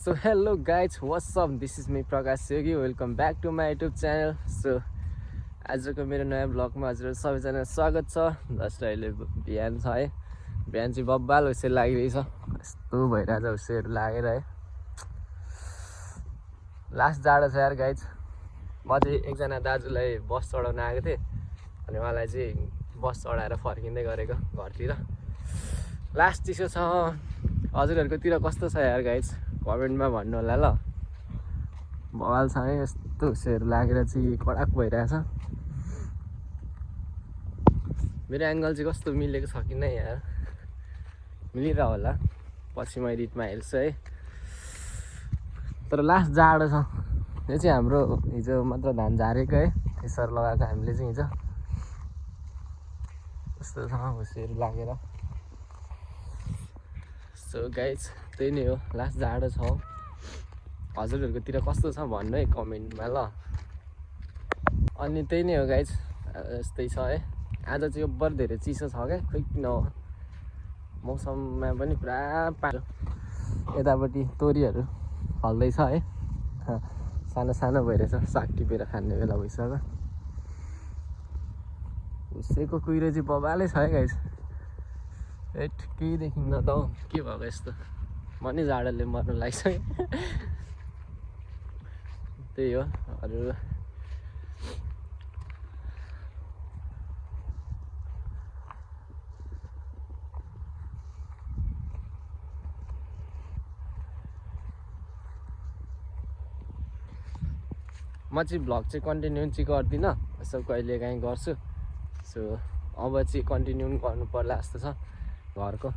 So hello guys, what's up? This is me Prakash Yogi. Welcome back to my YouTube channel. So आजको मेरो नयाँ ब्लगमा हजुर सबैजना स्वागत छ। जस्ट अहिले बिहान छ है, बिहान चाहिँ बब्बाल हुसेर लागिरहेछ, यस्तो भइरहेछ हुसेर लागेर है। लास्ट जाडो छ यार गाइज। म चाहिँ एकजना दाजुलाई बस चढाउन आएको थिएँ अनि उहाँलाई चाहिँ बस चढाएर फर्किँदै गरेको घरतिर। लास्ट चिसो छ। हजुरहरूकोतिर कस्तो छ यार गाइज, कमेन्टमा भन्नु होला ल। बवाल छ है, यस्तो हुसेर लागेर चाहिँ कडाक भइरहेछ। मेरो एङ्गल चाहिँ कस्तो मिलेको छ कि नै यार, मिलिरह होला, पछि म एडिटमा हेर्छु है। तर लास्ट जाडो छ। यो चाहिँ हाम्रो हिजो मात्र धान झारेको है, त्यसर लगाएको हामीले चाहिँ हिजो। यस्तो छ हुसेर लागेर। सो गाइज त्यही नै हो, लास्ट जाडो छ। हजुरहरूकोतिर कस्तो छ भन्नु है कमेन्टमा ल। अनि त्यही नै हो गाइज, यस्तै छ है। आज चाहिँ ओभर धेरै चिसो छ क्या, खोइ किन हो। मौसममा पनि पुरा पारो, यतापट्टि तोरीहरू फल्दैछ है, सानो सानो भइरहेछ, साग टिपेर खाने बेला भइसक्यो। हुसेको कुहिरो चाहिँ बबालै छ है गाइज। एट केही देखिन्न त हौ, के भएको यस्तो, म नि जाडोले मर्नु लागिसक्यो। त्यही हो अरू। म चाहिँ भ्लग चाहिँ कन्टिन्यू चाहिँ गर्दिनँ, यसो कहिले काहीँ गर्छु। सो अब चाहिँ कन्टिन्यू गर्नु पर्ला जस्तो छ घरको।